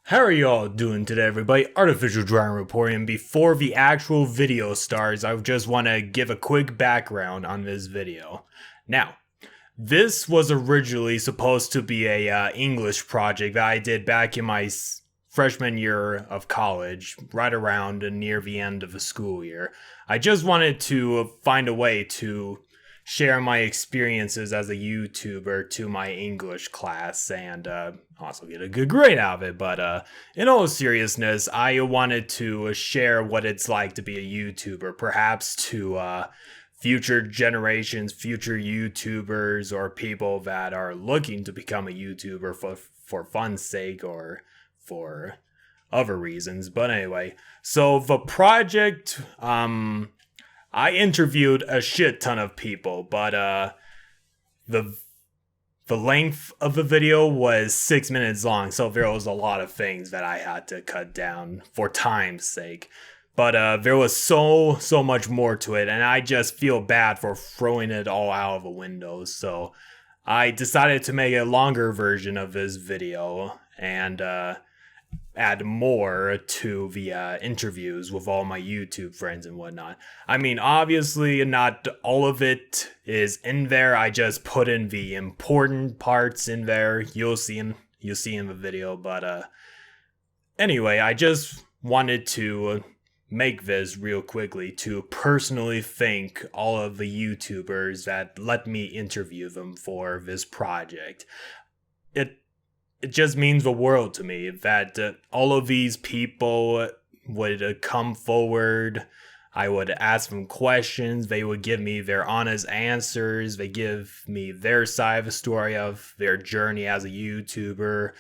How are y'all doing today, everybody? ArtificialDragon reporting. Before the actual video starts, I just want to give a quick background on this video. Now, this was originally supposed to be a English project that I did back in my freshman year of college, right around near the end of the school year. I just wanted to find a way to share my experiences as a YouTuber to my English class and also get a good grade out of it. But in all seriousness, I wanted to share what it's like to be a YouTuber, perhaps to future generations, future YouTubers, or people that are looking to become a YouTuber for fun's sake or for other reasons. But anyway, so the project, I interviewed a shit ton of people, but the length of the video was 6 minutes long, so there was a lot of things that I had to cut down for time's sake. But there was so much more to it, and I just feel bad for throwing it all out of the window. So I decided to make a longer version of this video and add more to the interviews with all my YouTube friends and whatnot. I mean, obviously, not all of it is in there. I just put in the important parts in there. You'll see in the video. But anyway, I just wanted to make this real quickly to personally thank all of the YouTubers that let me interview them for this project. It just means the world to me that all of these people would come forward. I would ask them questions. They would give me their honest answers. They give me their side of the story of their journey as a YouTuber,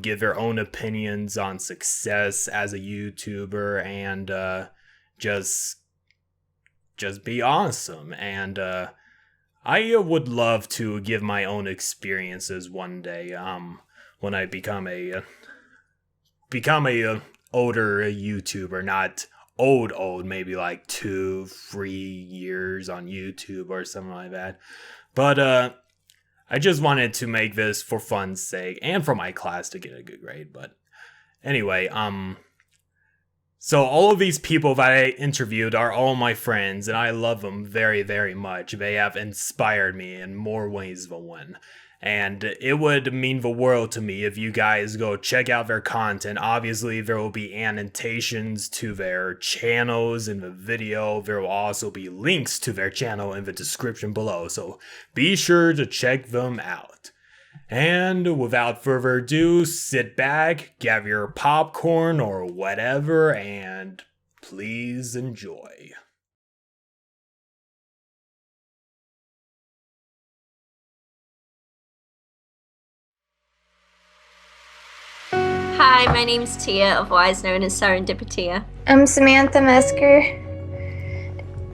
give their own opinions on success as a YouTuber, and just be awesome. And I would love to give my own experiences one day. When I become a older YouTuber, not old, maybe like 2-3 years on YouTube or something like that. But I just wanted to make this for fun's sake and for my class to get a good grade. But anyway, so all of these people that I interviewed are all my friends, and I love them very, very much. They have inspired me in more ways than one. And it would mean the world to me if you guys go check out their content. Obviously, there will be annotations to their channels in the video. There will also be links to their channel in the description below. So be sure to check them out. And without further ado, sit back, grab your popcorn or whatever, and please enjoy. Hi, my name's Tia, otherwise known as Serendipity. I'm Samantha Mesker,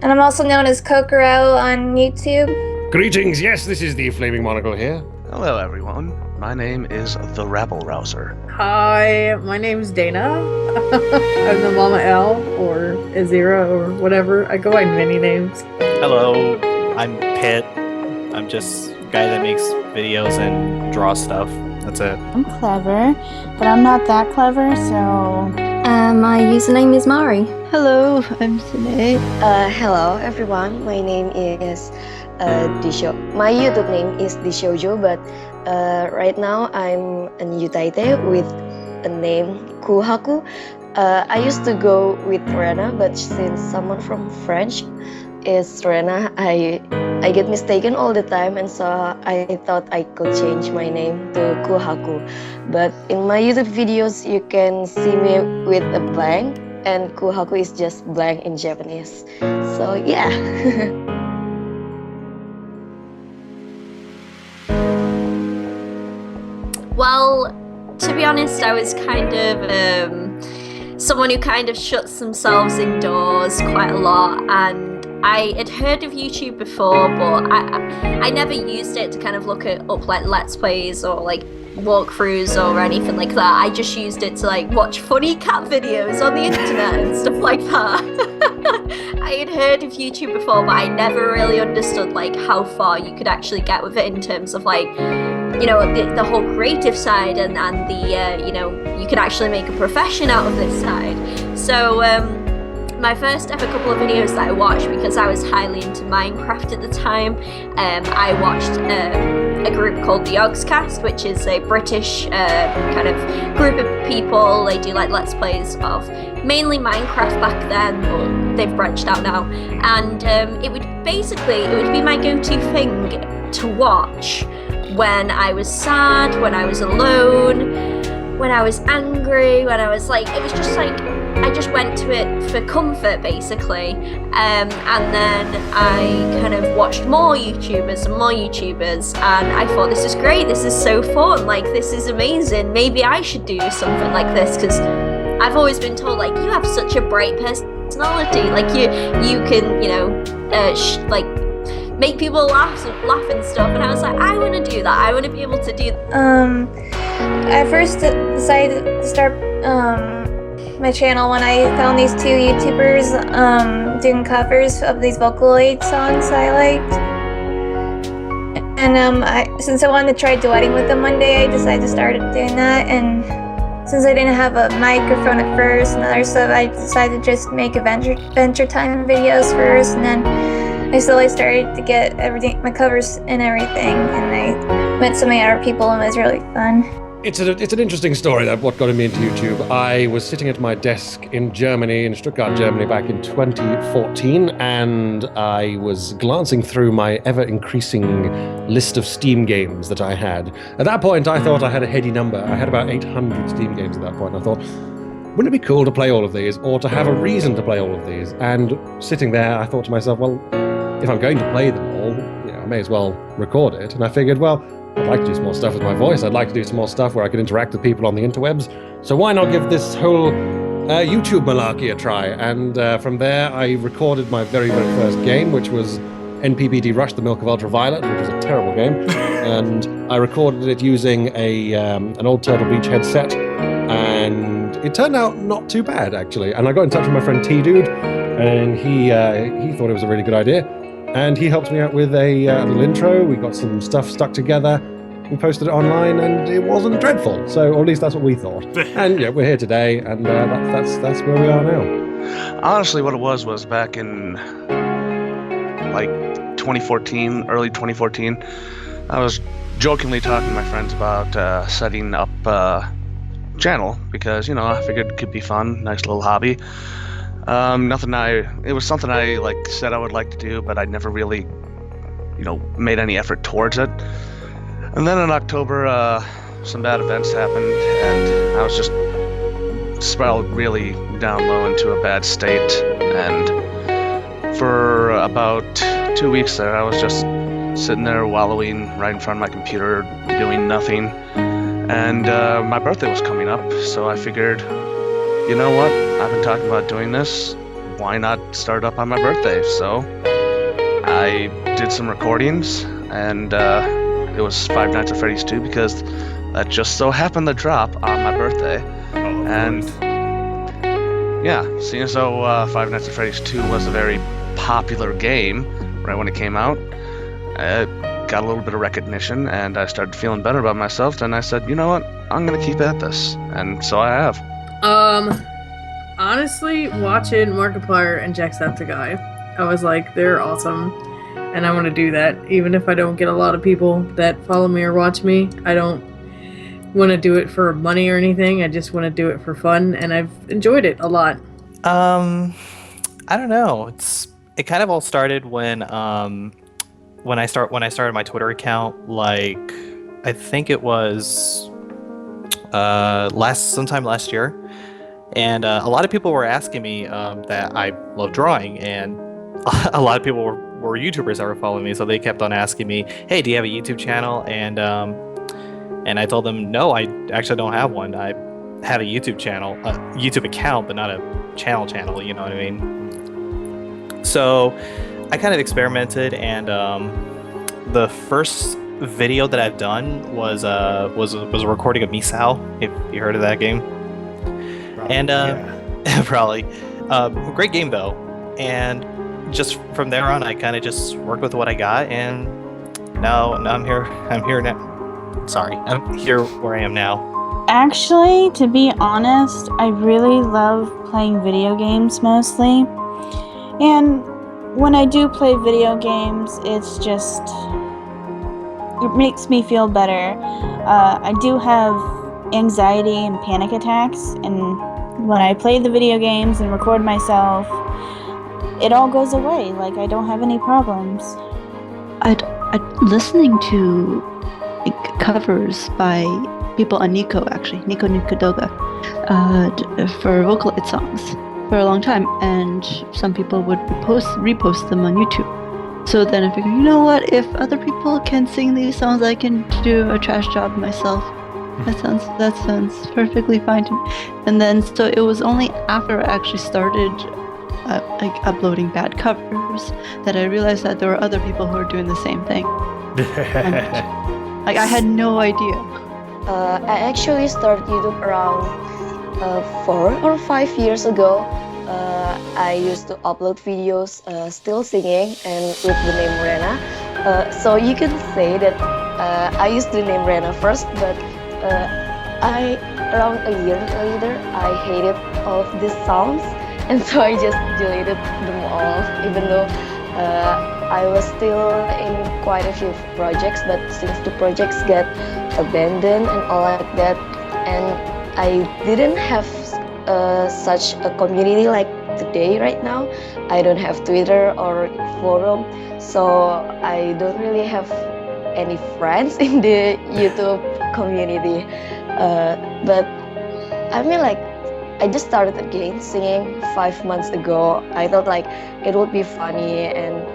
and I'm also known as Kokoro on YouTube. Greetings, yes, this is the Flaming Monocle here. Hello everyone, my name is the Rabble Rouser. Hi, my name's Dana. I'm the Mama L, or Azira, or whatever. I go by many names. Hello, I'm Pitt. I'm just a guy that makes videos and draws stuff. That's it. I'm clever, but I'm not that clever, so... My username is Mari. Hello, I'm Sinead. Hello everyone, my name is Disho. My YouTube name is Dishojo, but right now I'm a Yutaite with a name Kuhaku. I used to go with Rena, but since someone from French is Rena, I get mistaken all the time, and so I thought I could change my name to Kuhaku. But in my YouTube videos, you can see me with a blank, and Kuhaku is just blank in Japanese. So yeah. Well, to be honest, I was kind of someone who kind of shuts themselves indoors quite a lot, and I had heard of YouTube before, but I never used it to kind of look up like Let's Plays or like walkthroughs or anything like that. I just used it to like watch funny cat videos on the internet and stuff like that. I had heard of YouTube before, but I never really understood like how far you could actually get with it in terms of like the whole creative side and the you can actually make a profession out of this side. So my first ever couple of videos that I watched, because I was highly into Minecraft at the time, I watched a group called the Ogscast, which is a British kind of group of people. They do like Let's Plays of mainly Minecraft back then, but they've branched out now. And it would be my go-to thing to watch when I was sad, when I was alone, when I was angry, when I was like, it was just like, I just went to it for comfort, basically. And then I kind of watched more YouTubers, and I thought, this is great, this is so fun, like, this is amazing, maybe I should do something like this, because I've always been told, like, you have such a bright personality, like, you can, make people laugh and stuff, and I was like, I want to do that, I want to be able to do that. I first decided to start my channel when I found these two YouTubers doing covers of these Vocaloid songs I liked. And since I wanted to try duetting with them one day, I decided to start doing that. And since I didn't have a microphone at first and other stuff, I decided to just make Adventure Time videos first, and then I slowly started to get everything, my covers and everything, and I met so many other people, and it was really fun. It's an interesting story, that what got me into YouTube. I was sitting at my desk in Germany, in Stuttgart, Germany, back in 2014, and I was glancing through my ever-increasing list of Steam games that I had. At that point, I thought I had a heady number. I had about 800 Steam games at that point. I thought, wouldn't it be cool to play all of these, or to have a reason to play all of these? And sitting there, I thought to myself, well, if I'm going to play them all, I may as well record it. And I figured, well, I'd like to do some more stuff with my voice. I'd like to do some more stuff where I could interact with people on the interwebs. So why not give this whole YouTube malarkey a try? And from there, I recorded my very, very first game, which was NPBD Rush: The Milk of Ultraviolet, which was a terrible game. And I recorded it using an old Turtle Beach headset. And it turned out not too bad, actually. And I got in touch with my friend T-Dude, and he thought it was a really good idea. And he helped me out with a little intro. We got some stuff stuck together. We posted it online, and it wasn't dreadful. So, or at least that's what we thought. And yeah, we're here today, and that's where we are now. Honestly, what it was back in like 2014, early 2014. I was jokingly talking to my friends about setting up a channel because I figured it could be fun, nice little hobby. It was something I said I would like to do, but I never really, made any effort towards it. And then in October, some bad events happened, and I was just spiraled really down low into a bad state. And for about 2 weeks there, I was just sitting there wallowing right in front of my computer, doing nothing. And my birthday was coming up, so I figured, you know what? I've been talking about doing this. Why not start up on my birthday? So I did some recordings, and it was Five Nights at Freddy's 2 because that just so happened to drop on my birthday. And yeah, seeing as though Five Nights at Freddy's 2 was a very popular game right when it came out, it got a little bit of recognition, and I started feeling better about myself. And I said, you know what? I'm gonna keep at this, and so I have. Honestly, watching Markiplier and Jacksepticeye, I was like, they're awesome, and I want to do that. Even if I don't get a lot of people that follow me or watch me, I don't want to do it for money or anything. I just want to do it for fun, and I've enjoyed it a lot. I don't know. It kind of all started when I started my Twitter account. I think it was sometime last year. And a lot of people were asking me that I love drawing, and a lot of people were YouTubers that were following me, so they kept on asking me, "Hey, do you have a YouTube channel?" And I told them, "No, I actually don't have one. I have a YouTube channel, a YouTube account, but not a channel. You know what I mean?" So I kind of experimented, and the first video that I've done was a recording of Misao. If you heard of that game. And probably great game though, and just from there on I kind of just worked with what I got, and now I'm here now. sorry, I'm here where I am now. Actually, to be honest, I really love playing video games mostly. And when I do play video games, it makes me feel better. I do have anxiety and panic attacks, and when I play the video games and record myself, it all goes away. Like, I don't have any problems. Listening to covers by people on Nico Doga, for Vocaloid songs for a long time, and some people would repost them on YouTube. So then I figured, you know what? If other people can sing these songs, I can do a trash job myself. That sounds perfectly fine to me. And then so it was only after I actually started uploading bad covers that I realized that there were other people who were doing the same thing. I had no idea. I actually started YouTube around 4 or 5 years ago. I used to upload videos still singing and with the name Rena. So you can say that I used the name Rena first, but around a year later, I hated all of these sounds, and so I just deleted them all, even though I was still in quite a few projects, but since the projects got abandoned and all like that, and I didn't have such a community like today right now. I don't have Twitter or forum, so I don't really have any friends in the YouTube community. But I mean, like, I just started again singing 5 months ago. I thought like it would be funny, and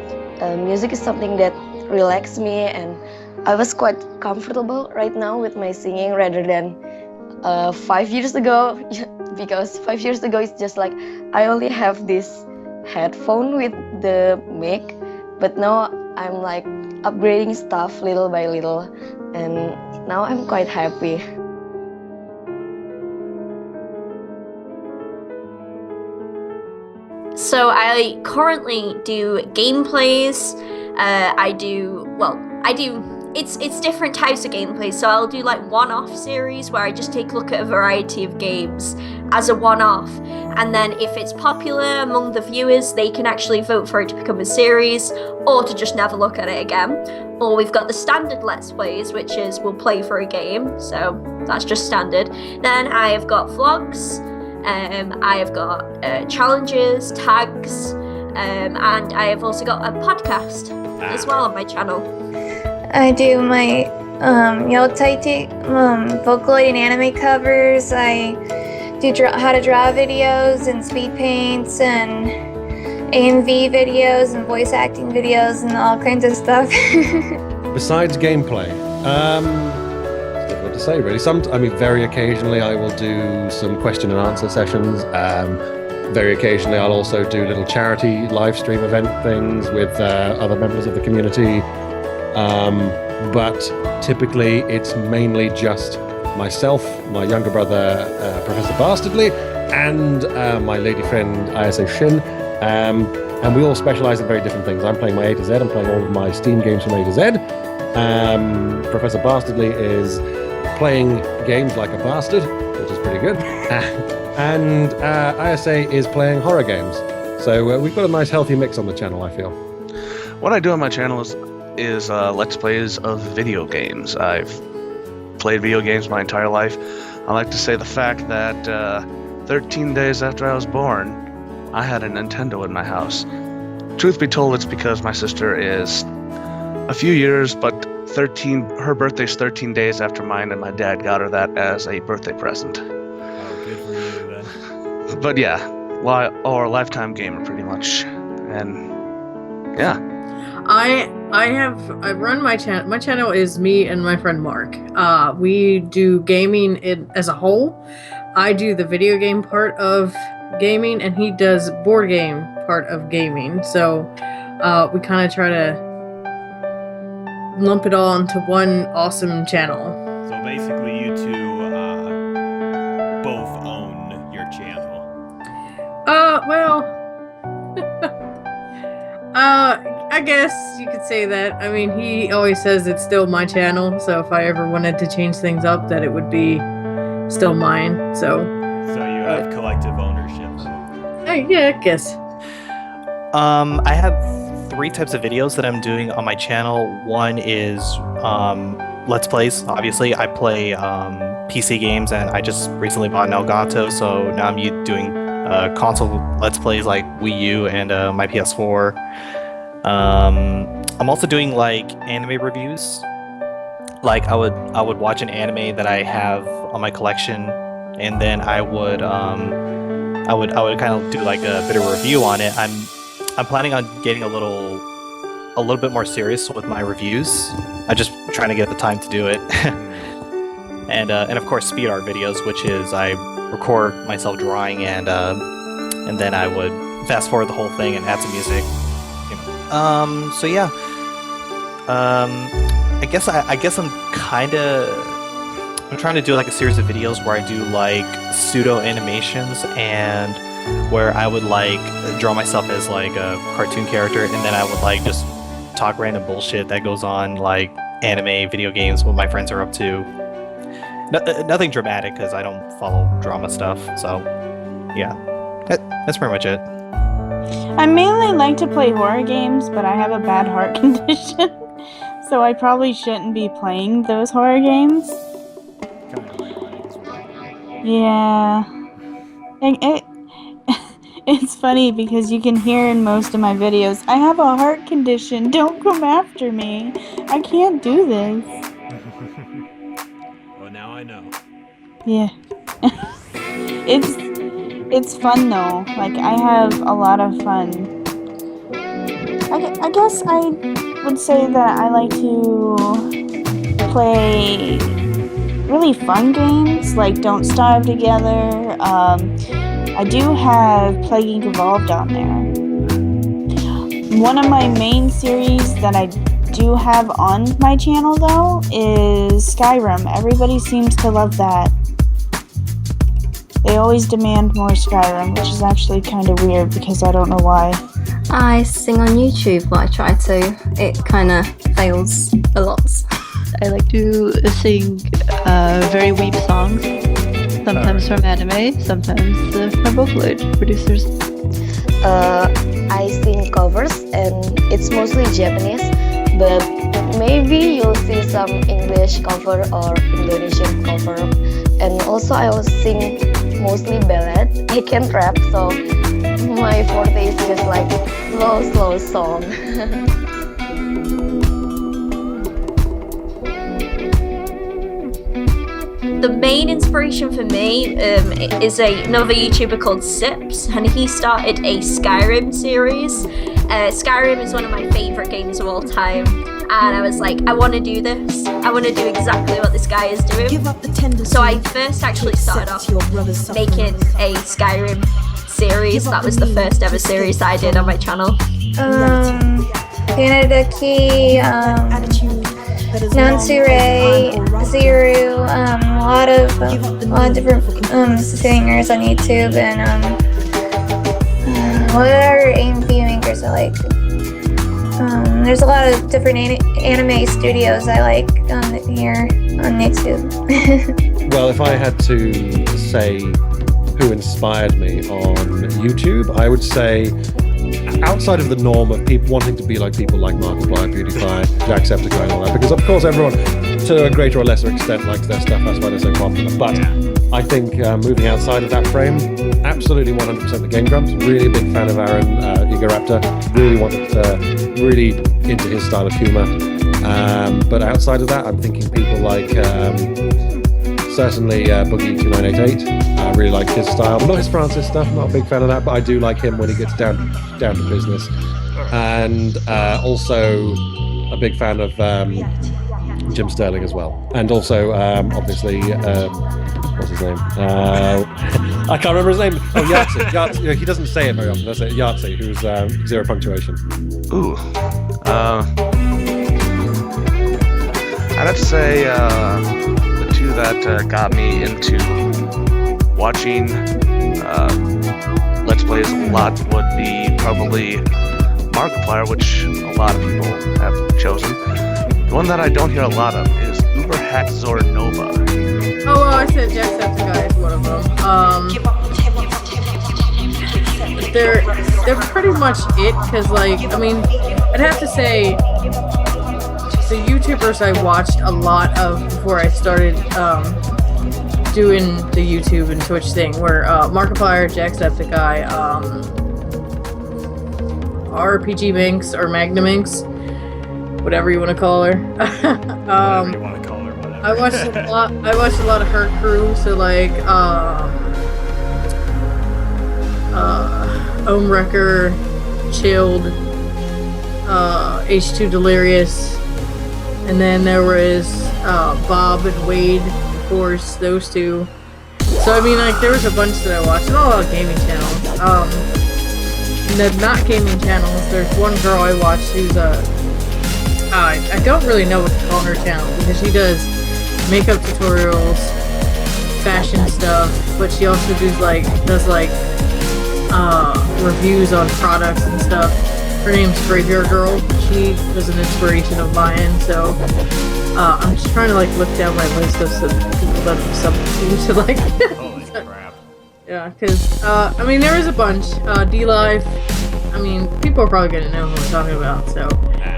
music is something that relaxes me, and I was quite comfortable right now with my singing rather than 5 years ago, because 5 years ago it's just like I only have this headphone with the mic, but now I'm like upgrading stuff little by little, and now I'm quite happy. So I currently do gameplays. It's different types of gameplays. So I'll do like one-off series where I just take a look at a variety of games as a one-off, and then if it's popular among the viewers, they can actually vote for it to become a series or to just never look at it again. Or we've got the standard Let's Plays, which is we'll play for a game, so that's just standard. Then I have got vlogs, I have got challenges, tags, and I have also got a podcast as well on my channel. I do my Yotaite Vocaloid and anime covers. I do how to draw videos and speed paints and AMV videos and voice acting videos and all kinds of stuff. Besides gameplay, it's difficult to say really. Very occasionally I will do some question and answer sessions. Very occasionally I'll also do little charity live stream event things with other members of the community. But typically it's mainly just myself, my younger brother, Professor Bastardly, and my lady friend, ISA Shin. And we all specialize in very different things. I'm playing my A to Z, I'm playing all of my Steam games from A to Z. Professor Bastardly is playing games like a bastard, which is pretty good. And ISA is playing horror games. So we've got a nice healthy mix on the channel, I feel. What I do on my channel is Let's Plays of video games. I've played video games my entire life. I like to say the fact that 13 days after I was born, I had a Nintendo in my house. Truth be told, it's because my sister is a few years, but her birthday's 13 days after mine, and my dad got her that as a birthday present. Oh, good for you then. But yeah, or a lifetime gamer pretty much. And yeah. I run my channel. My channel is me and my friend Mark. We do gaming as a whole. I do the video game part of gaming, and he does board game part of gaming. So we kind of try to lump it all into one awesome channel. So basically you two both own your channel. Well, I guess you could say that. I mean, he always says it's still my channel, so if I ever wanted to change things up, that it would be still mine. So you have collective ownership. yeah, I guess. I have 3 types of videos that I'm doing on my channel. One is Let's Plays. Obviously, I play PC games, and I just recently bought an Elgato, so now I'm doing console Let's Plays like Wii U and my PS4. I'm also doing like anime reviews. Like I would watch an anime that I have on my collection, and then I would kind of do like a bit of a review on it. I'm planning on getting a little bit more serious with my reviews. I'm just trying to get the time to do it. and of course speed art videos, which is I record myself drawing and then I would fast forward the whole thing and add some music. So yeah. I guess I'm trying to do like a series of videos where I do like pseudo animations and where I would like draw myself as like a cartoon character, and then I would like just talk random bullshit that goes on like anime, video games, what my friends are up to. Nothing dramatic because I don't follow drama stuff. So yeah, that's pretty much it. I mainly like to play horror games, but I have a bad heart condition, so I probably shouldn't be playing those horror games. Yeah. It's funny because you can hear in most of my videos, I have a heart condition, don't come after me. I can't do this. Well, now I know. Yeah. It's fun though. Like, I have a lot of fun. I guess I would say that I like to play really fun games, like Don't Starve Together. I do have Plague Evolved on there. One of my main series that I do have on my channel though is Skyrim. Everybody seems to love that. They always demand more Skyrim, which is actually kind of weird because I don't know why. I sing on YouTube, but I try to. It kind of fails a lot. I like to sing very weep songs, sometimes from anime, sometimes from Vocaloid producers. I sing covers and it's mostly Japanese, but maybe you'll see some English cover or Indonesian cover. And also I will sing mostly ballad. I can't rap, so my forte is just like slow song. The main inspiration for me is another YouTuber called Sips, and he started a Skyrim series. Skyrim is one of my favorite games of all time, and I was like, I want to do this. I want to do exactly what this guy is doing. So I first actually started off making a Skyrim series. That was the first ever series I did on my channel. Canada Key, Nansure, Zero, a lot of different singers on YouTube, and what other AIM makers I like. There's a lot of different anime studios I like here on YouTube. Well, if I had to say who inspired me on YouTube, I would say outside of the norm of people wanting to be like people like Markiplier, PewDiePie, Jacksepticeye and all that, because of course everyone to a greater or lesser extent likes their stuff, that's why they're so popular, but I think moving outside of that frame, absolutely 100% the Game Grumps, really a big fan of Aaron Igoraptor, really into his style of humour, but outside of that I'm thinking people like certainly Boogie2988. I really like his style. Not his Francis stuff, not a big fan of that, but I do like him when he gets down to business. And also a big fan of Jim Sterling as well. And also, obviously, what's his name? I can't remember his name. Oh, Yahtzee. He doesn't say it very often, does it? Yahtzee, who's Zero Punctuation. Ooh. I'd have to say the two that got me into watching Let's Plays a lot would be probably Markiplier, which a lot of people have chosen. The one that I don't hear a lot of is Uberhatzor Nova. Oh, well, I said Jacksepticeye is one of them. They're pretty much it, because, like, I mean, I'd have to say the YouTubers I watched a lot of before I started doing the YouTube and Twitch thing were Markiplier, Jacksepticeye, RPG Minx or Magnaminx, whatever you want to call her. Whatever you want to call her, whatever. I watched a lot of her crew, so like Wrecker, Chilled, H2 Delirious, and then there was Bob and Wade, of course, those two. So I mean, like, there was a bunch that I watched, and a lot of gaming channels. The not gaming channels, there's one girl I watched who's I don't really know what to call her channel, because she does makeup tutorials, fashion stuff, but she also does reviews on products and stuff. Her name's Graveyard Girl. She was an inspiration of mine, so I'm just trying to like look down my list of some people that have something to like. Holy crap. Yeah, because I mean, there is a bunch. D-Life. I mean, people are probably gonna know who I'm talking about. So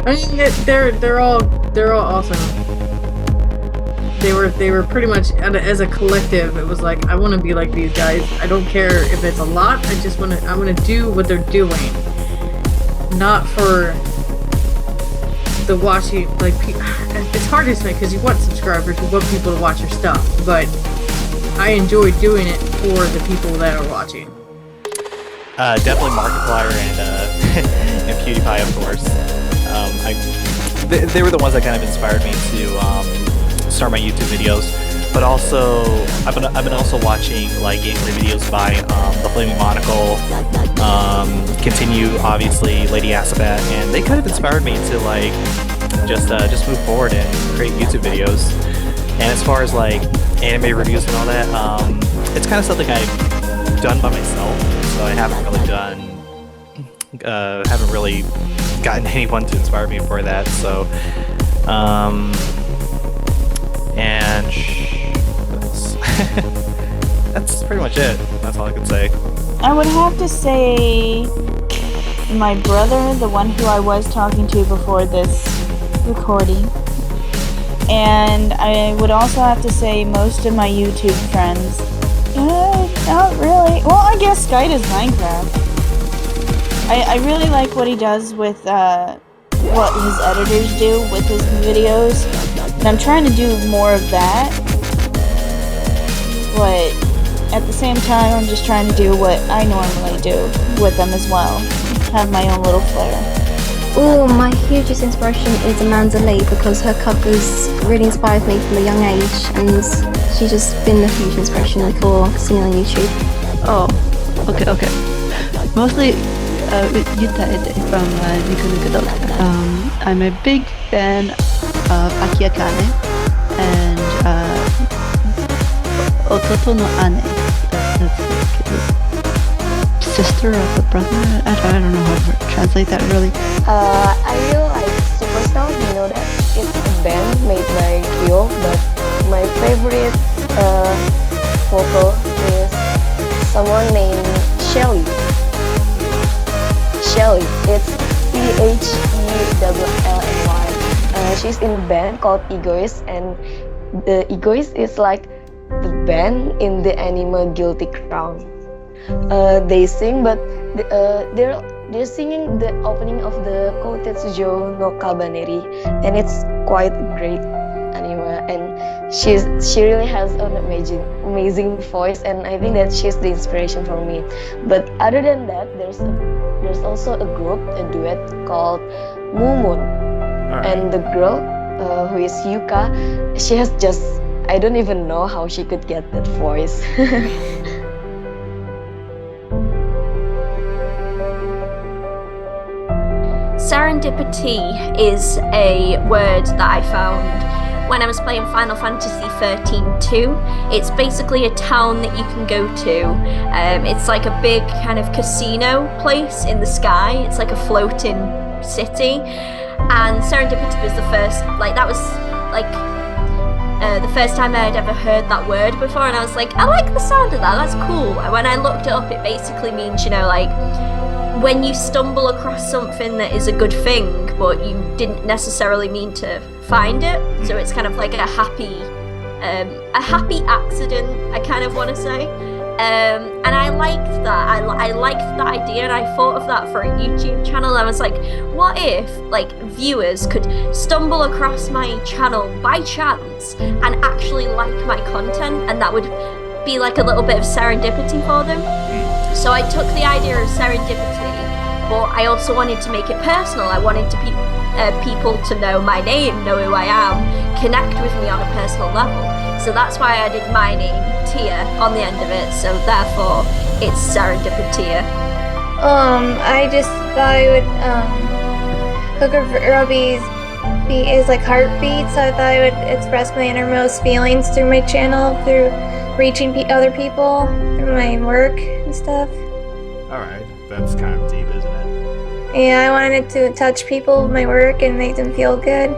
I mean, they're all awesome. They were pretty much as a collective. It was like, I want to be like these guys. I don't care if it's a lot. I want to do what they're doing, not for the watching. Like, it's hard to say because you want subscribers, you want people to watch your stuff, but I enjoy doing it for the people that are watching. Definitely Markiplier and PewDiePie, of course. They were the ones that kind of inspired me to start my YouTube videos. But also, I've been also watching like gameplay videos by the Flaming Monocle, Continue, obviously, Lady Asabat, and they kind of inspired me to like just move forward and create YouTube videos. And as far as like anime reviews and all that, it's kind of something I've done by myself, so I haven't really gotten anyone to inspire me for that. So, and what else? That's pretty much it. That's all I can say. I would have to say my brother, the one who I was talking to before this recording. And I would also have to say most of my YouTube friends. Not really. Well, I guess Sky does Minecraft. I really like what he does with what his editors do with his videos. And I'm trying to do more of that. But at the same time, I'm just trying to do what I normally do with them as well. Have my own little flair. Oh, my hugest inspiration is Amanda Lee, because her covers really inspired me from a young age, and she's just been a huge inspiration for seeing on YouTube. Oh, okay. Mostly Yuta from Nico Nico Doga. I'm a big fan of Aki Akane and Ototo no Ane. That's like sister of a brother. I don't know how to translate that really. I really like Superstar. You know that it's a band made by Kyo, but my favorite vocal is someone named Shelly. It's CHELLY. She's in a band called Egoist, and the Egoist is like the band in the anime Guilty Crown. They sing, but they're singing the opening of the Koutetsujo no Kabaneri, and it's quite great anime. And she really has an amazing voice, and I think that she's the inspiration for me. But other than that, there's also a group, a duet called Mumun, and the girl who is Yuka, she has just, I don't even know how she could get that voice. Serendipity is a word that I found when I was playing Final Fantasy 13-2. It's basically a town that you can go to. It's like a big kind of casino place in the sky. It's like a floating city. And Serendipity was the first, like, that was like the first time I had ever heard that word before, and I was like, I like the sound of that, that's cool. And when I looked it up, it basically means, you know, like, when you stumble across something that is a good thing, but you didn't necessarily mean to find it. So it's kind of like a happy accident, I kind of want to say. And I liked that. I liked that idea, and I thought of that for a YouTube channel. I was like, what if, like, viewers could stumble across my channel by chance and actually like my content, and that would be like a little bit of serendipity for them. So I took the idea of serendipity, but I also wanted to make it personal. I wanted to people to know my name, know who I am, connect with me on a personal level. So that's why I did my name, Tia, on the end of it. So therefore, it's Serendipity. I just thought it would, Hooker Ruby's beat is like heartbeat, so I thought I would express my innermost feelings through my channel, through reaching other people, through my work and stuff. Alright, that's kind of deep, isn't it? Yeah, I wanted to touch people with my work and make them feel good.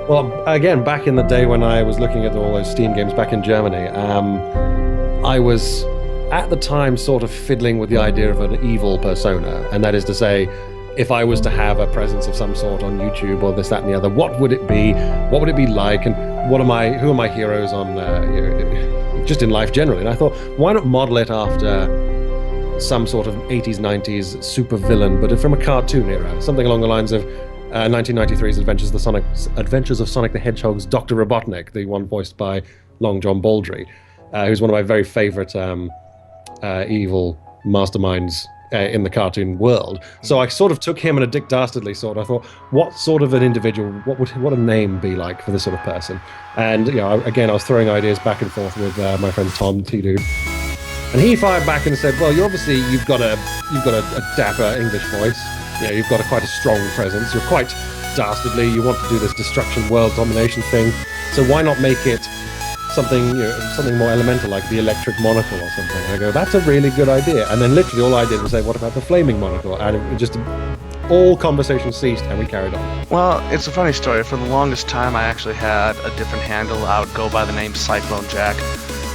Well, again, back in the day when I was looking at all those Steam games back in Germany, I was at the time sort of fiddling with the idea of an evil persona, and that is to say, if I was to have a presence of some sort on YouTube or this, that, and the other, what would it be? What would it be like? And who are my heroes on, just in life generally? And I thought, why not model it after some sort of 80s, 90s super villain, but from a cartoon era, something along the lines of 1993's Adventures of Sonic the Hedgehog's Dr. Robotnik, the one voiced by Long John Baldry, who's one of my very favorite evil masterminds in the cartoon world. So I sort of took him in a Dick Dastardly sort. I thought, what sort of an individual, what would a name be like for this sort of person? And again, I was throwing ideas back and forth with my friend Tom T-Dude. And he fired back and said, well, you've got a dapper English voice. You've got quite a strong presence. You're quite dastardly. You want to do this destruction, world domination thing. So why not make it something more elemental, like the electric monocle or something? And I go, that's a really good idea. And then literally all I did was say, what about the flaming monocle? And it just all conversation ceased, and we carried on. Well, it's a funny story. For the longest time, I actually had a different handle. I would go by the name Cyclone Jack,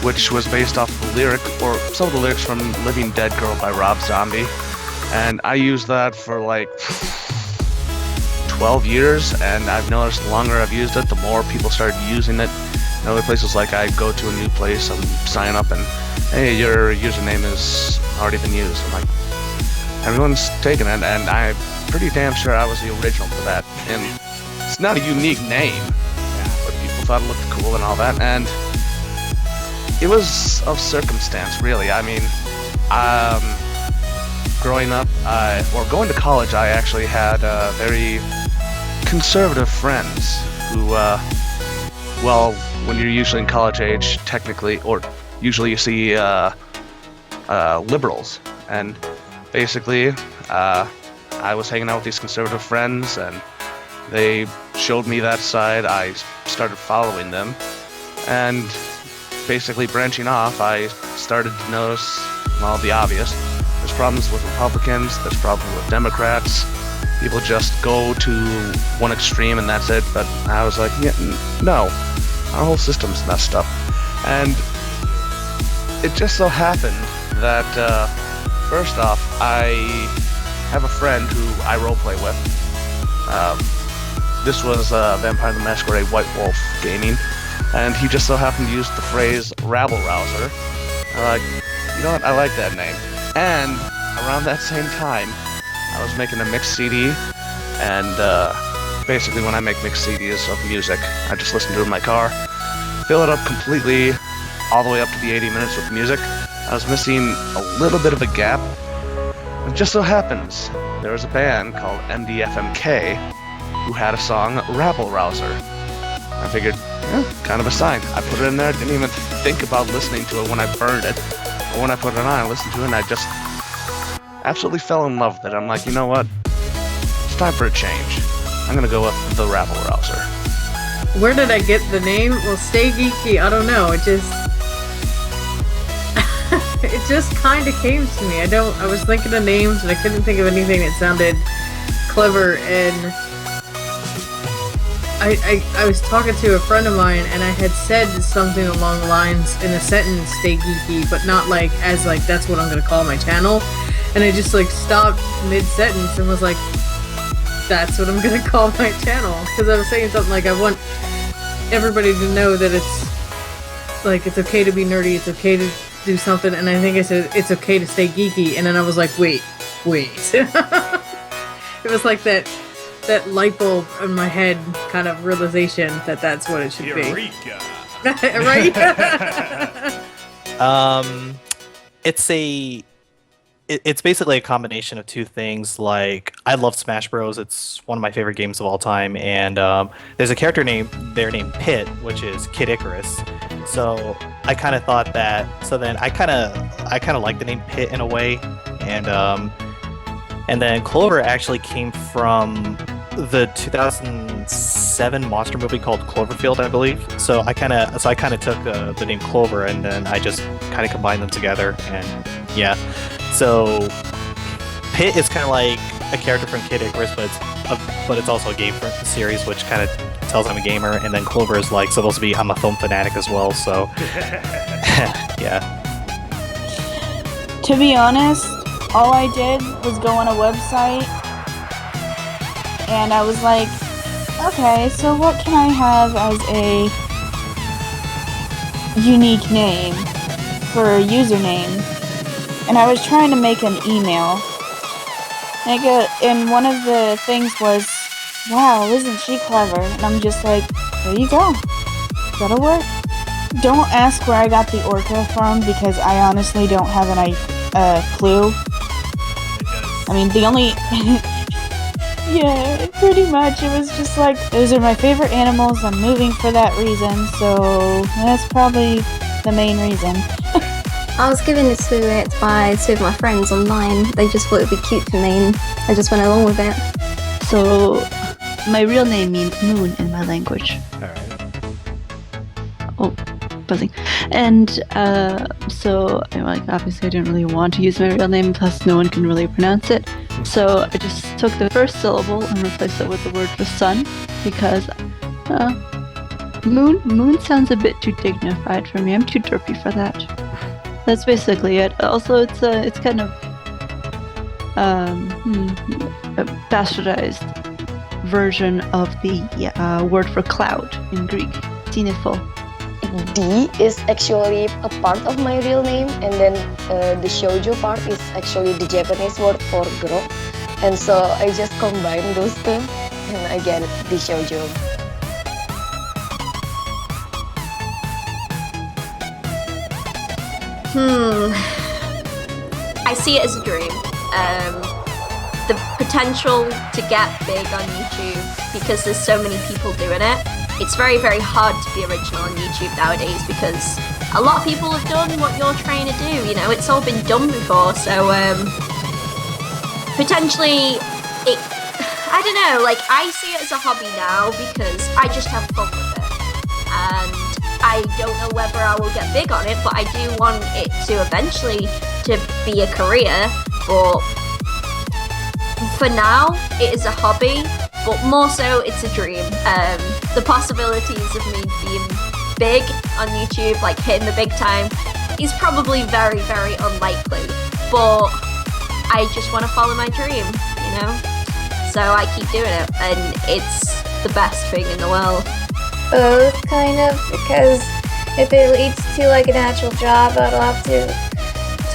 which was based off of the lyric, or some of the lyrics from Living Dead Girl by Rob Zombie. And I used that for like 12 years, and I've noticed the longer I've used it, the more people started using it. In other places, like I go to a new place, I'm sign up, and hey, your username has already been used. I'm like, everyone's taking it, and I'm pretty damn sure I was the original for that. And it's not a unique name, but people thought it looked cool and all that, and it was of circumstance, really. I mean, growing up, or going to college, I actually had very conservative friends who, well, when you're usually in college age, technically, or usually you see liberals, and basically, I was hanging out with these conservative friends, and they showed me that side. I started following them, and basically branching off, I started to notice, well, the obvious. There's problems with Republicans, there's problems with Democrats. People just go to one extreme and that's it. But I was like, yeah, no, our whole system's messed up. And it just so happened that, first off, I have a friend who I roleplay with. This was Vampire the Masquerade White Wolf Gaming, and he just so happened to use the phrase rabble rouser. I'm like, you know what, I like that name. And around that same time, I was making a mixed CD, and basically when I make mixed CDs of music, I just listen to it in my car, fill it up completely, all the way up to the 80 minutes with music. I was missing a little bit of a gap. It just so happens there was a band called MDFMK who had a song, Rabble Rouser. I figured, kind of a sign. I put it in there, didn't even think about listening to it when I burned it. But when I put it on, I listened to it, and I just absolutely fell in love with it. I'm like, you know what? It's time for a change. I'm gonna go with the Rabble Rouser. Where did I get the name? Well, Stay Geeky, I don't know. It just kind of came to me. I was thinking of names and I couldn't think of anything that sounded clever, and I was talking to a friend of mine and I had said something along the lines in a sentence, Stay Geeky, but not like as like that's what I'm gonna call my channel. And I just like stopped mid-sentence and was like, that's what I'm gonna call my channel. Because I was saying something like, I want everybody to know that it's like, it's okay to be nerdy, it's okay to do something, and I think I said, it's okay to stay geeky, and then I was like, wait. It was like that light bulb in my head kind of realization that that's what it should Eureka. be. Right? It's basically a combination of two things. Like, I love Smash Bros. It's one of my favorite games of all time, and there's a character named Pit, which is Kid Icarus. So I kind of thought that. So then I kind of like the name Pit in a way, and then Clover actually came from the 2007 monster movie called Cloverfield, I believe. So I kind of took the name Clover, and then I just kind of combined them together, and yeah. So Pit is kind of like a character from Kid Icarus, but it's also a game series, which kind of tells I'm a gamer. And then Clover is like supposed to be I'm a film fanatic as well. So yeah. To be honest, all I did was go on a website and I was like, okay, so what can I have as a unique name for a username? And I was trying to make an email. And one of the things was, wow, isn't she clever? And I'm just like, there you go. That'll work. Don't ask where I got the orca from, because I honestly don't have a clue. I mean, the only... yeah, pretty much. It was just like, those are my favorite animals. I'm moving for that reason. So that's probably the main reason. I was given this to it by two of my friends online. They just thought it would be cute for me, and I just went along with it. So, my real name means moon in my language. Alright. Oh, buzzing. And so, like, obviously I didn't really want to use my real name, plus no one can really pronounce it. So I just took the first syllable and replaced it with the word for sun, because moon sounds a bit too dignified for me. I'm too derpy for that. That's basically it. Also, it's kind of a bastardized version of the word for cloud in Greek, tinefo. D is actually a part of my real name, and then the shoujo part is actually the Japanese word for girl. And so I just combine those two, and I get the shoujo. I see it as a dream. The potential to get big on YouTube, because there's so many people doing it. It's very, very hard to be original on YouTube nowadays, because a lot of people have done what you're trying to do. You know, it's all been done before. So potentially, I don't know. Like, I see it as a hobby now because I just have fun with it, and I don't know whether I will get big on it, but I do want it to eventually to be a career. But for now, it is a hobby, but more so it's a dream. The possibilities of me being big on YouTube, like hitting the big time, is probably very, very unlikely. But I just want to follow my dream, you know? So I keep doing it, and it's the best thing in the world. Both, kind of, because if it leads to like an actual job, I'd love to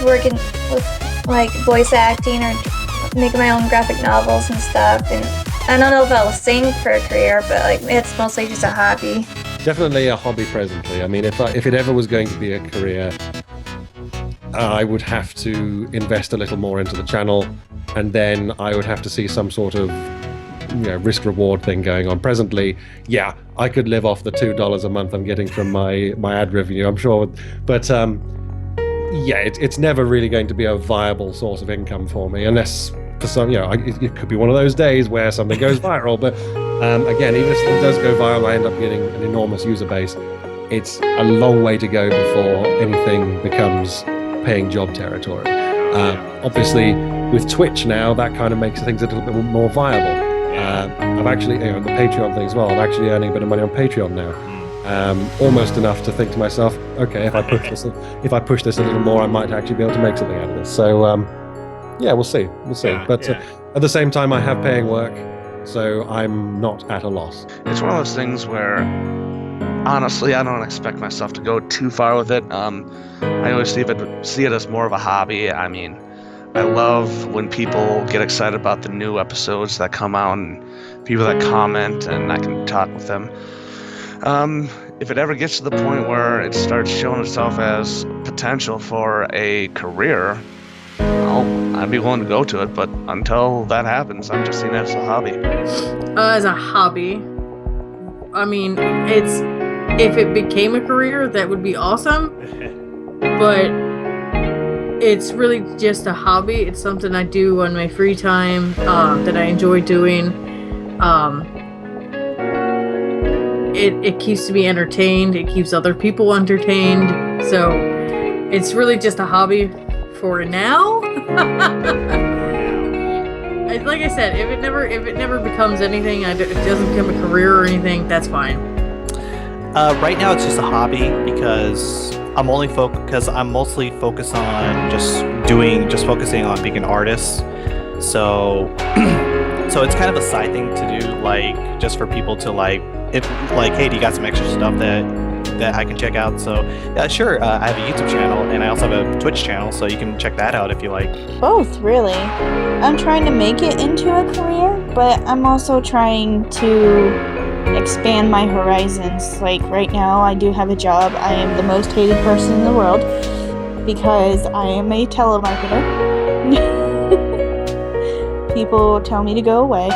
work with like voice acting or make my own graphic novels and stuff. And I don't know if I'll sing for a career, but like it's mostly just a hobby. Definitely a hobby presently. I mean, if it ever was going to be a career, I would have to invest a little more into the channel, and then I would have to see some sort of risk reward thing going on. Presently, yeah, I could live off the $2 a month I'm getting from my ad revenue, I'm sure, but yeah, it's never really going to be a viable source of income for me, unless for some, it could be one of those days where something goes viral, but Again, even if it does go viral, I end up getting an enormous user base. It's a long way to go before anything becomes paying job territory. Obviously, with Twitch now, that kind of makes things a little bit more viable. I've actually, the Patreon thing as well, I'm actually earning a bit of money on Patreon now. Almost enough to think to myself, okay, if I push this a little more, I might actually be able to make something out of this. So, yeah, we'll see. But at the same time, I have paying work, so I'm not at a loss. It's one of those things where, honestly, I don't expect myself to go too far with it. I always see it as more of a hobby. I mean, I love when people get excited about the new episodes that come out and people that comment, and I can talk with them. If it ever gets to the point where it starts showing itself as potential for a career, I'd be willing to go to it, but until that happens, I'm just seeing it as a hobby. As a hobby, I mean, if it became a career, that would be awesome, but it's really just a hobby. It's something I do on my free time, that I enjoy doing. It keeps me entertained. It keeps other people entertained. So it's really just a hobby for now. Like I said, if it never becomes anything, it doesn't become a career or anything, that's fine. Right now, it's just a hobby because I'm mostly focused on just focusing on being an artist. So it's kind of a side thing to do, like just for people to hey, do you got some extra stuff that I can check out? So yeah, sure. I have a YouTube channel and I also have a Twitch channel, so you can check that out if you like. Both, really. I'm trying to make it into a career, but I'm also trying to expand my horizons. Like right now, I do have a job. I am the most hated person in the world because I am a telemarketer. People tell me to go away.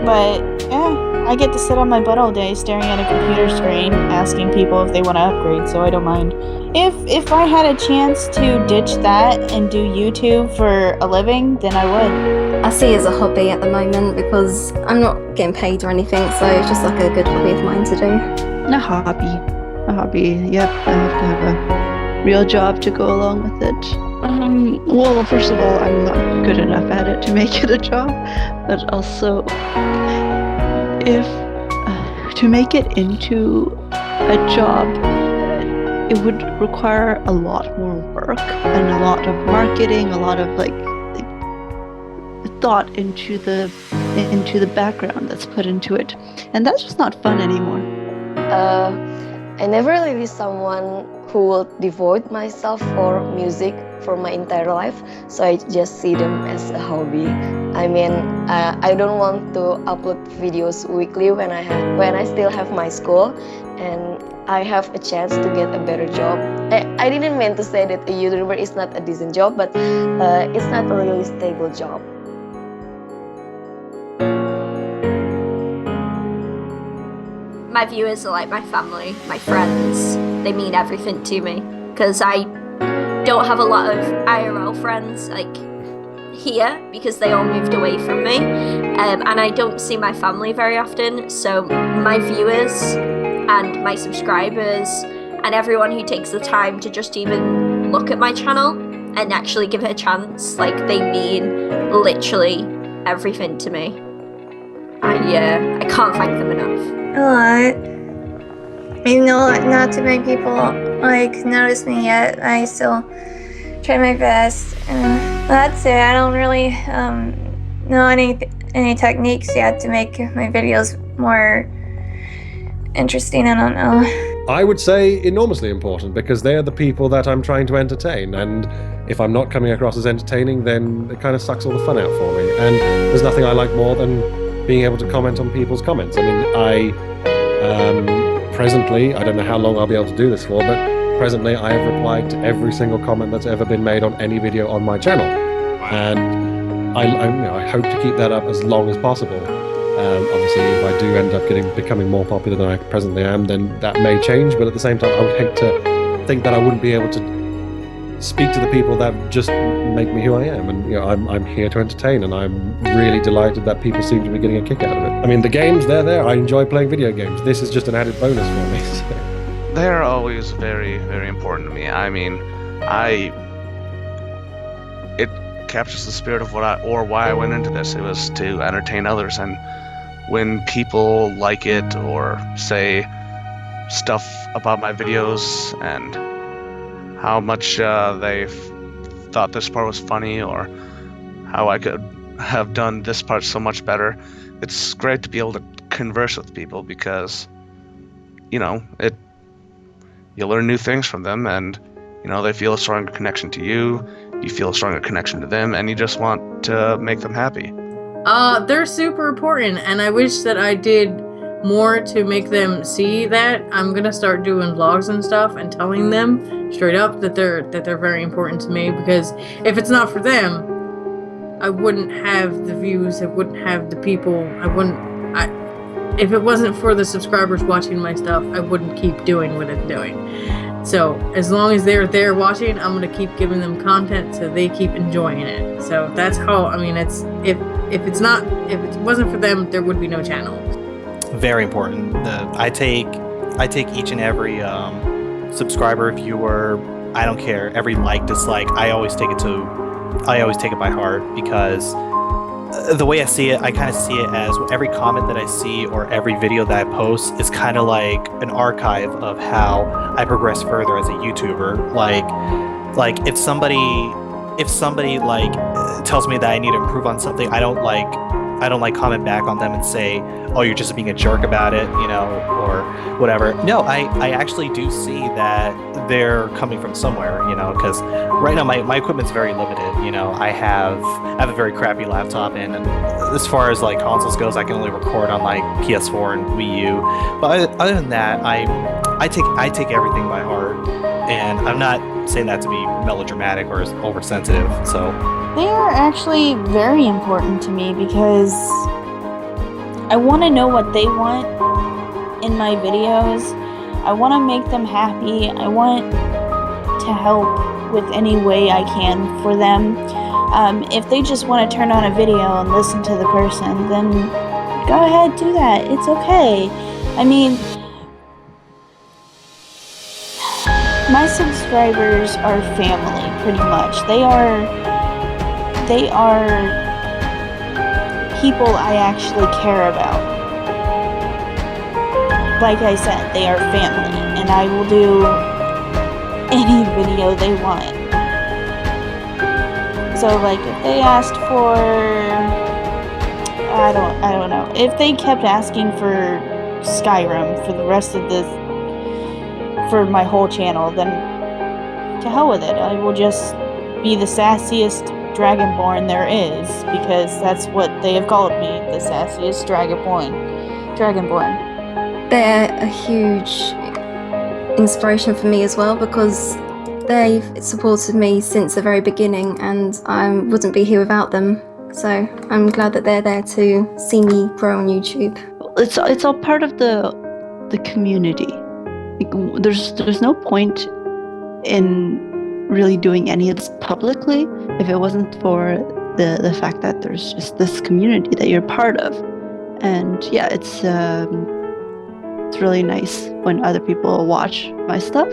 But yeah, I get to sit on my butt all day staring at a computer screen asking people if they want to upgrade, so I don't mind. If I had a chance to ditch that and do YouTube for a living, then I would. I see it as a hobby at the moment because I'm not getting paid or anything, so it's just like a good hobby of mine to do. A hobby. Yep, I have to have a real job to go along with it. Well, first of all, I'm not good enough at it to make it a job, but also, if to make it into a job, it would require a lot more work and a lot of marketing, a lot of thought into the background that's put into it, and that's just not fun anymore. I never really be someone who will devote myself for music for my entire life, so I just see them as a hobby. I mean, I don't want to upload videos weekly when I still have my school and I have a chance to get a better job. I didn't mean to say that a YouTuber is not a decent job, but it's not a really stable job. My viewers are like my family, my friends. They mean everything to me because I don't have a lot of IRL friends here because they all moved away from me, and I don't see my family very often. So my viewers and my subscribers and everyone who takes the time to just even look at my channel and actually give it a chance, they mean literally everything to me. I can't thank them enough. A lot. Even though not too many people notice me yet, I still try my best. And that's it. I don't really know any techniques yet to make my videos more interesting. I don't know. I would say enormously important because they're the people that I'm trying to entertain, and if I'm not coming across as entertaining, then it kind of sucks all the fun out for me. And there's nothing I like more than being able to comment on people's comments. I mean, presently, I don't know how long I'll be able to do this for, but presently I have replied to every single comment that's ever been made on any video on my channel. And I hope to keep that up as long as possible. Obviously, if I do end up becoming more popular than I presently am, then that may change, but at the same time, I would hate to think that I wouldn't be able to speak to the people that just make me who I am. And I'm here to entertain, and I'm really delighted that people seem to be getting a kick out of it. I mean, the games, they're there. I enjoy playing video games. This is just an added bonus for me. So. They're always very, very important to me. I mean, it captures the spirit of why I went into this. It was to entertain others, and when people like it or say stuff about my videos and how much they thought this part was funny or how I could have done this part so much better, it's great to be able to converse with people because, you learn new things from them, and, they feel a stronger connection to you, you feel a stronger connection to them, and you just want to make them happy. They're super important, and I wish that I did more to make them see that. I'm gonna start doing vlogs and stuff and telling them straight up that they're very important to me, because if it's not for them, I wouldn't have the views, I wouldn't have the people, if it wasn't for the subscribers watching my stuff, I wouldn't keep doing what I'm doing. So as long as they're there watching, I'm gonna keep giving them content so they keep enjoying it. So that's how, it's if it wasn't for them, there would be no channel. Very important. I take each and every subscriber, viewer, I don't care, every like, dislike, I always take it by heart, because the way I see it, I kind of see it as every comment that I see or every video that I post is kind of like an archive of how I progress further as a YouTuber. Like if somebody tells me that I need to improve on something, I don't comment back on them and say, oh, you're just being a jerk about it, or whatever. No, I actually do see that they're coming from somewhere, because right now my equipment's very limited. I have a very crappy laptop, and as far as like consoles goes, I can only record on like PS4 and Wii U. But other than that, I take everything by heart, and I'm not saying that to be melodramatic or oversensitive. So they are actually very important to me because I want to know what they want in my videos. I want to make them happy. I want to help with any way I can for them. If they just want to turn on a video and listen to the person, then go ahead, do that. It's okay. My subscribers are family, pretty much. They are people I actually care about. Like I said, they are family, and I will do any video they want. So like if they asked for, I don't know, if they kept asking for Skyrim for the rest of for my whole channel, then to hell with it. I will just be the sassiest Dragonborn there is, because that's what they have called me, the sassiest Dragonborn. They're a huge inspiration for me as well, because they've supported me since the very beginning, and I wouldn't be here without them. So I'm glad that they're there to see me grow on YouTube. It's all part of the community. Like, there's no point in really doing any of this publicly if it wasn't for the fact that there's just this community that you're part of. And yeah, it's really nice when other people watch my stuff,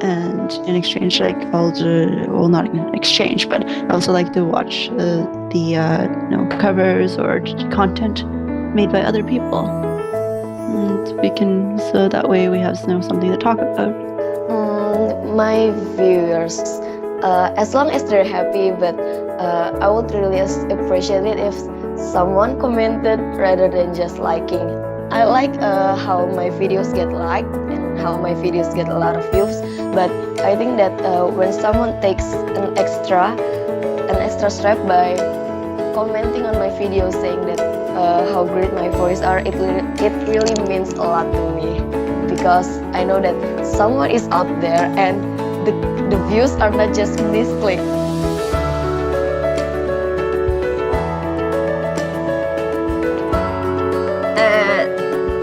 and in exchange, like I'll do, well, not in exchange, but I also like to watch the covers or content made by other people, and so that way we have something to talk about. My viewers, as long as they're happy, but I would really appreciate it if someone commented rather than just liking. I like how my videos get liked and how my videos get a lot of views, but I think that when someone takes an extra step by commenting on my videos saying that how great my voice are, it really means a lot to me, because I know that someone is out there and the views are not just this click.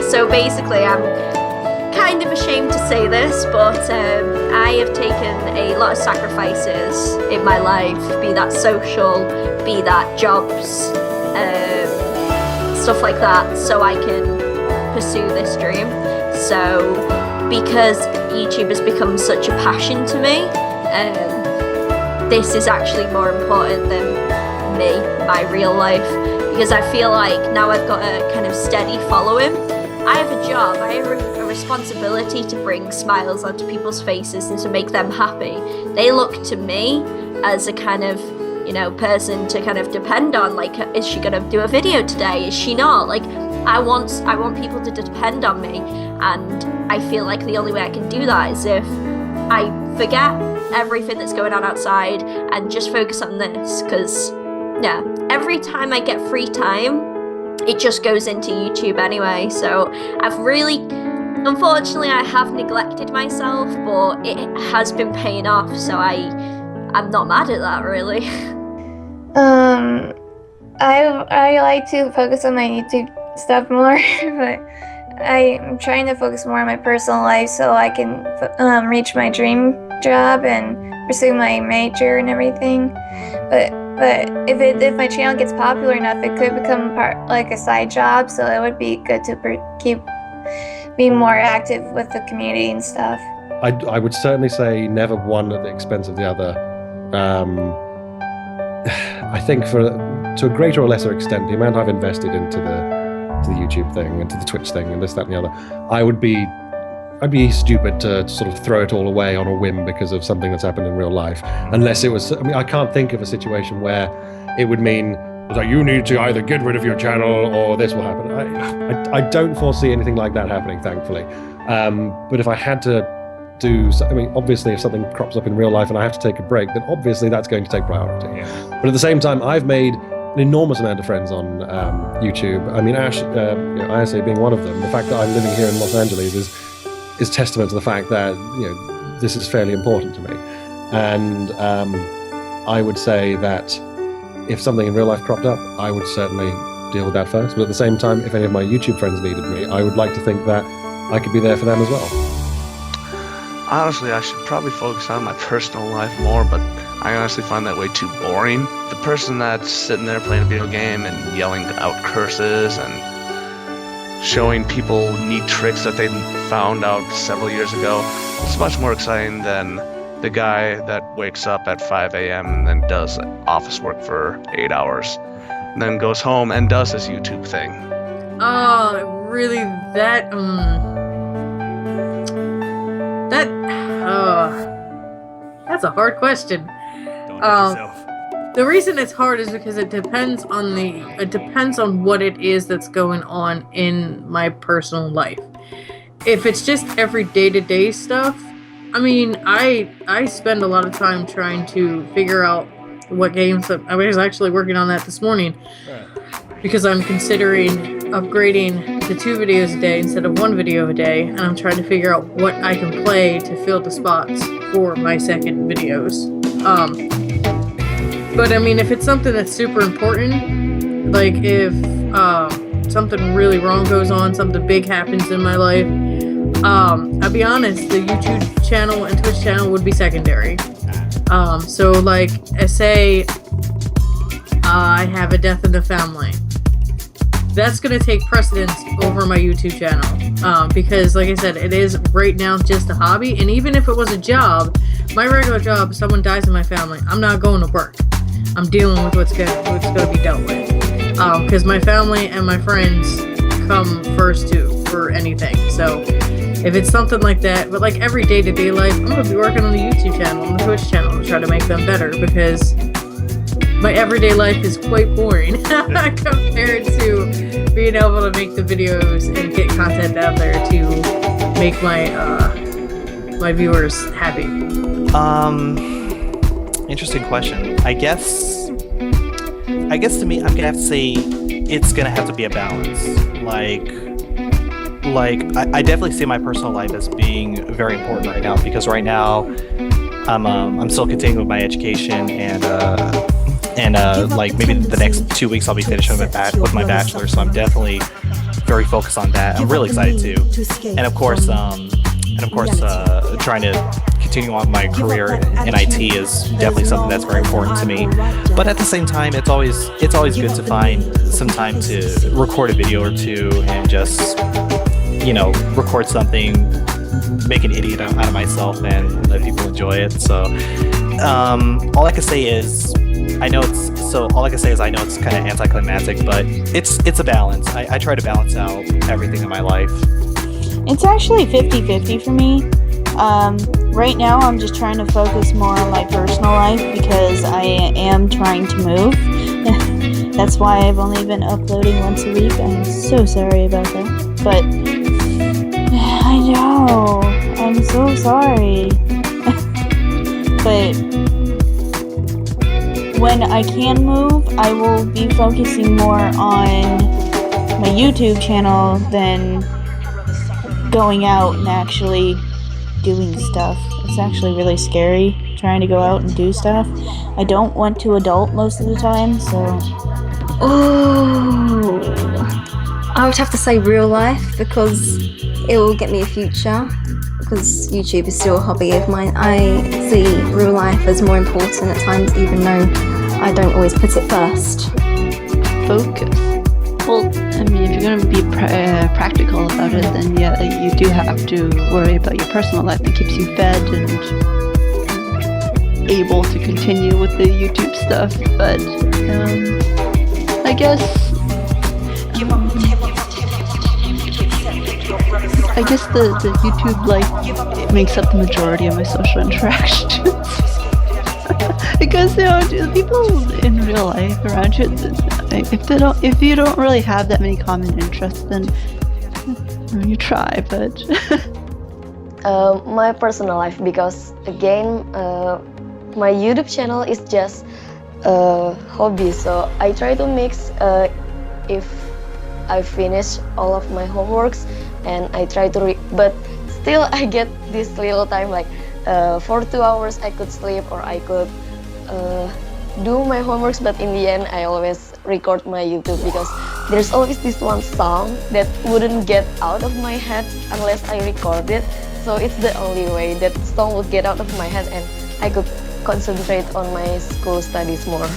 So basically, I'm kind of a ashamed to say this, but I have taken a lot of sacrifices in my life, be that social, be that jobs, stuff like that, so I can pursue this dream. So because YouTube has become such a passion to me, this is actually more important than me, my real life, because I feel like now I've got a kind of steady following. I have a job, I have a responsibility to bring smiles onto people's faces and to make them happy. They look to me as a kind of, you know, person to kind of depend on, like, is she gonna do a video today? Is she not? Like, I want people to depend on me, and I feel like the only way I can do that is if I forget everything that's going on outside and just focus on this, because yeah, every time I get free time, it just goes into YouTube anyway. So I've really, unfortunately, I have neglected myself, but it has been paying off, so I'm not mad at that, really. I like to focus on my YouTube stuff more, but I'm trying to focus more on my personal life so I can reach my dream job and pursue my major and everything. But if my channel gets popular enough, it could become like a side job. So it would be good to keep being more active with the community and stuff. I would certainly say never one at the expense of the other. I think to a greater or lesser extent, the amount I've invested into the YouTube thing, into the Twitch thing, and this, that, and the other, I'd be stupid to sort of throw it all away on a whim because of something that's happened in real life. Unless it was, I mean, I can't think of a situation where it would mean that you need to either get rid of your channel or this will happen. I don't foresee anything like that happening, thankfully. But if I had to do, I mean, obviously if something crops up in real life and I have to take a break, then obviously that's going to take priority. Yeah. But at the same time, I've made an enormous amount of friends on YouTube. I mean, Ash, ISA being one of them. The fact that I'm living here in Los Angeles is testament to the fact that, you know, this is fairly important to me. And I would say that if something in real life cropped up, I would certainly deal with that first. But at the same time, if any of my YouTube friends needed me, I would like to think that I could be there for them as well. Honestly, I should probably focus on my personal life more, but I honestly find that way too boring. The person that's sitting there playing a video game and yelling out curses and showing people neat tricks that they found out several years ago, it's much more exciting than the guy that wakes up at 5 a.m. and then does office work for 8 hours, and then goes home and does his YouTube thing. Oh, really? That's a hard question. The reason it's hard is because it depends on what it is that's going on in my personal life. If it's just every day-to-day stuff, I mean, I spend a lot of time trying to figure out what games that I was actually working on that this morning. Because I'm considering upgrading to 2 videos a day instead of 1 video a day, and I'm trying to figure out what I can play to fill the spots for my second videos. But I mean, if it's something that's super important, like if something really wrong goes on, something big happens in my life, I'll be honest, the YouTube channel and Twitch channel would be secondary. So like, say I have a death in the family. That's going to take precedence over my YouTube channel. Because like I said, it is right now just a hobby. And even if it was a job, my regular job, if someone dies in my family, I'm not going to work. I'm dealing with what's going to be dealt with. Because my family and my friends come first too for anything. So if it's something like that, but like every day-to-day life, I'm going to be working on the YouTube channel and the Twitch channel to try to make them better, because my everyday life is quite boring compared to being able to make the videos and get content out there to make my my viewers happy. Interesting question. I guess to me, I'm gonna have to say it's gonna have to be a balance. I definitely see my personal life as being very important right now, because right now I'm still continuing with my education, and like maybe the next 2 weeks I'll be finishing with my bachelor, so I'm definitely very focused on that. I'm really excited too. And of course, And of course, trying to continue on my career in IT is definitely something that's very important to me. But at the same time, it's always good to find some time to record a video or two and just, record something, make an idiot out of myself and let people enjoy it. So all I can say is I know it's kind of anticlimactic, but it's a balance. I try to balance out everything in my life. It's actually 50-50 for me. Right now I'm just trying to focus more on my personal life because I am trying to move. That's why I've only been uploading once a week. I'm so sorry about that. But I know. I'm so sorry. But when I can move, I will be focusing more on my YouTube channel than going out and actually doing stuff. It's actually really scary trying to go out and do stuff. I don't want to adult most of the time, so... Oh, I would have to say real life because it will get me a future. Because YouTube is still a hobby of mine. I see real life as more important at times, even though I don't always put it first. Focus. Well, I mean, if you're going to be practical about it, then yeah, you do have to worry about your personal life that keeps you fed and able to continue with the YouTube stuff. But I guess the YouTube life, it makes up the majority of my social interactions. Because people in real life around you, if you don't really have that many common interests, then you try. But my personal life, because again, my YouTube channel is just a hobby, so I try to mix. If I finish all of my homeworks, and I try to read, but still I get this little time, like for 2 hours I could sleep or I could do my homeworks, but in the end I always record my YouTube because there's always this one song that wouldn't get out of my head unless I record it. So it's the only way that song would get out of my head and I could concentrate on my school studies more.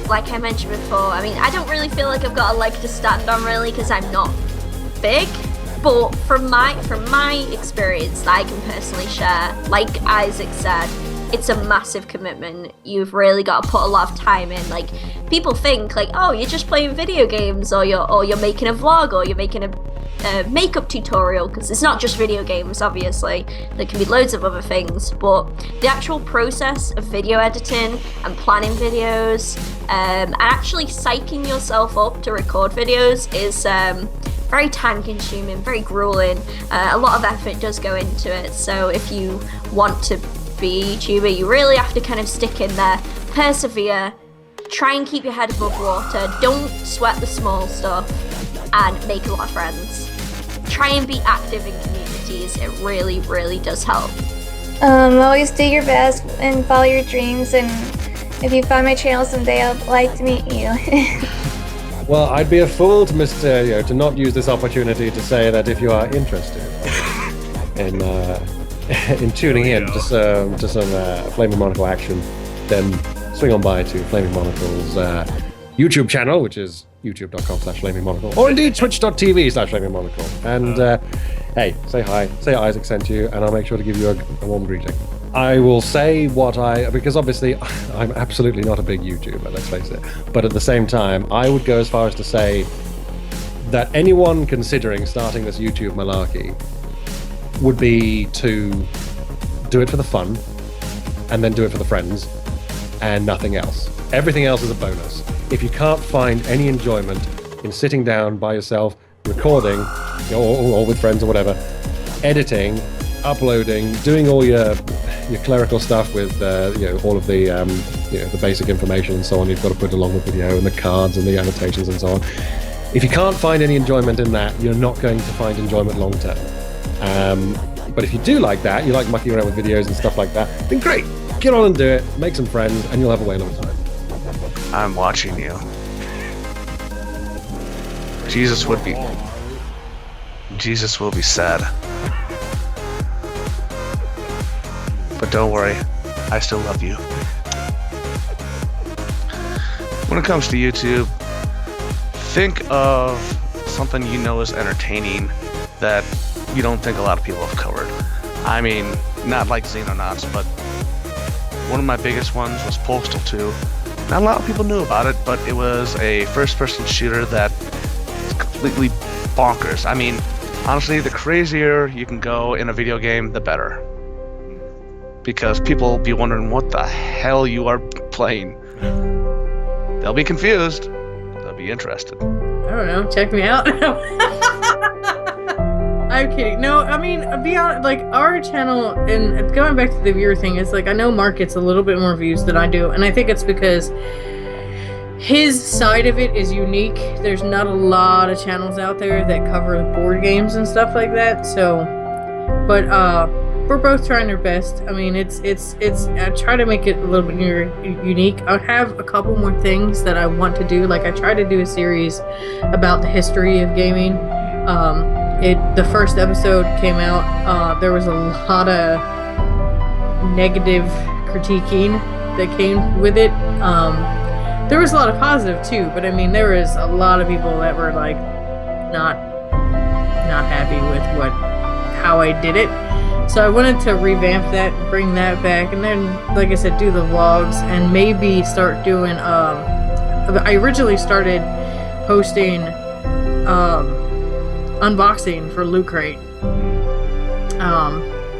Like I mentioned before, I mean, I don't really feel like I've got a leg to stand on really because I'm not big. But from my experience that I can personally share, like Isaac said, it's a massive commitment. You've really got to put a lot of time in. Like, people think like, oh, you're just playing video games, or you're making a vlog, or you're making a makeup tutorial, because it's not just video games, obviously. There can be loads of other things, but the actual process of video editing and planning videos and actually psyching yourself up to record videos is very time consuming, very grueling. A lot of effort does go into it, so if you want to be a YouTuber, you really have to kind of stick in there, persevere, try and keep your head above water, don't sweat the small stuff, and make a lot of friends. Try and be active in communities, it really, really does help. Always do your best and follow your dreams, and if you find my channel someday, I'd like to meet you. Well, I'd be a fool to to not use this opportunity to say that if you are interested in tuning in to some Flaming Monocle action, then swing on by to Flaming Monocle's YouTube channel, which is youtube.com/flamingmonocle, or indeed twitch.tv/flamingmonocle. And hey, say hi, say Isaac sent you, and I'll make sure to give you a warm greeting. I will say because obviously I'm absolutely not a big YouTuber, let's face it, but at the same time, I would go as far as to say that anyone considering starting this YouTube malarkey would be to do it for the fun, and then do it for the friends, and nothing else. Everything else is a bonus. If you can't find any enjoyment in sitting down by yourself, recording, or with friends or whatever, editing, uploading, doing all your clerical stuff with all of the the basic information and so on you've got to put along the video, and the cards and the annotations and so on. If you can't find any enjoyment in that, you're not going to find enjoyment long term. But if you do like that, you like mucking around with videos and stuff like that, then great, get on and do it, make some friends, and you'll have a way long time. I'm watching you. Jesus will be sad. But don't worry, I still love you. When it comes to YouTube, think of something you know is entertaining that you don't think a lot of people have covered. I mean, not like Xenonauts, but one of my biggest ones was Postal 2. Not a lot of people knew about it, but it was a first-person shooter that is completely bonkers. I mean, honestly, the crazier you can go in a video game, the better. Because people will be wondering what the hell you are playing. They'll be confused. They'll be interested. I don't know. Check me out. I'm kidding. No, I mean, be honest, like, our channel, and going back to the viewer thing, is like, I know Mark gets a little bit more views than I do, and I think it's because his side of it is unique. There's not a lot of channels out there that cover board games and stuff like that, so, but, we're both trying our best. I mean, it's I try to make it a little bit unique. I have a couple more things that I want to do. Like, I try to do a series about the history of gaming. The first episode came out. There was a lot of negative critiquing that came with it. There was a lot of positive too, but I mean, there was a lot of people that were like not happy with how I did it. So I wanted to revamp that, bring that back, and then, like I said, do the vlogs, and maybe start doing, I originally started posting, unboxing for Loot Crate.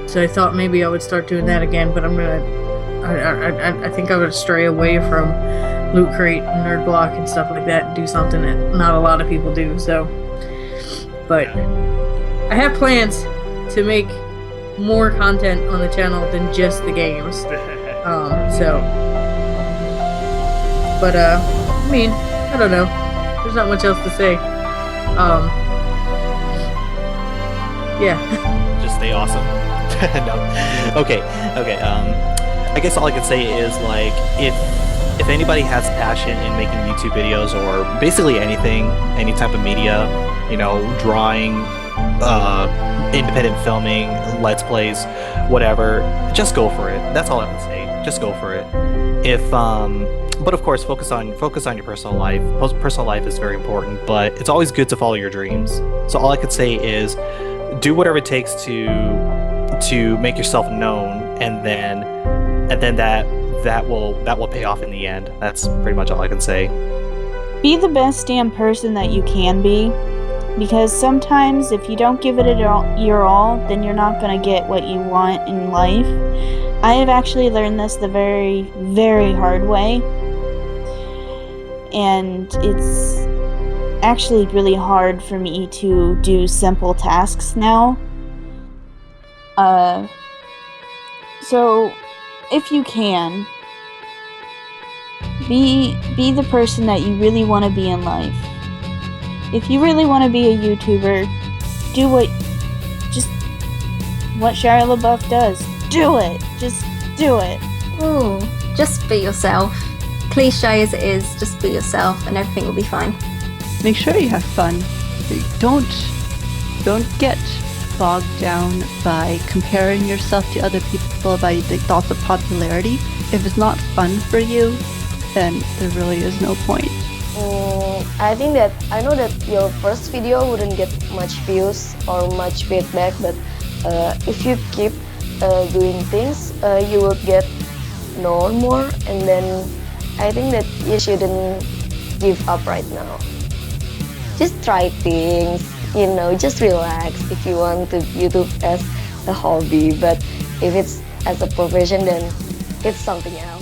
So I thought maybe I would start doing that again, but I think I would stray away from Loot Crate and Nerd Block and stuff like that and do something that not a lot of people do, so. But I have plans to make more content on the channel than just the games. But I mean, I don't know. There's not much else to say. Yeah. Just stay awesome. No. Okay. I guess all I can say is, like, if anybody has passion in making YouTube videos or basically anything, any type of media, you know, drawing, independent filming, let's plays, whatever, just go for it. That's all I can say. Just go for it. But of course, focus on your personal life. Personal life is very important, but it's always good to follow your dreams. So all I could say is, do whatever it takes to make yourself known, and then that will pay off in the end. That's pretty much all I can say. Be the best damn person that you can be. Because sometimes if you don't give it your all, then you're not going to get what you want in life. I have actually learned this the very, very hard way. And it's actually really hard for me to do simple tasks now. So, if you can, be the person that you really want to be in life. If you really want to be a YouTuber, do what Shia LaBeouf does. Do it. Just do it. Ooh, just be yourself. Cliche as it is, just be yourself and everything will be fine. Make sure you have fun. Don't get bogged down by comparing yourself to other people by the thoughts of popularity. If it's not fun for you, then there really is no point. I know that your first video wouldn't get much views or much feedback, but if you keep doing things, you will get known more, and then I think that you shouldn't give up right now. Just try things, just relax if you want to YouTube as a hobby, but if it's as a profession, then it's something else.